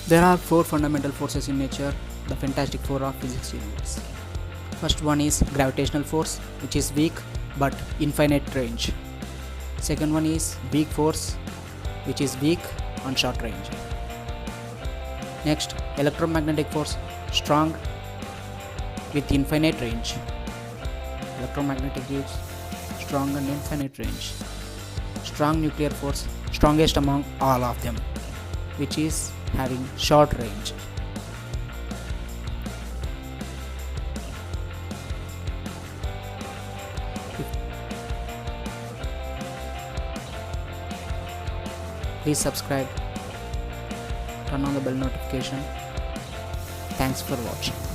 There are four fundamental forces in nature, the fantastic four of physics universe. First one is gravitational force, which is weak but infinite range. Second one is weak force, which is weak on short range. Next, electromagnetic force, strong with infinite range. Electromagnetic is strong and infinite range. Strong nuclear force, strongest among all of them, which is having short range. Please subscribe, turn on the bell notification. Thanks for watching.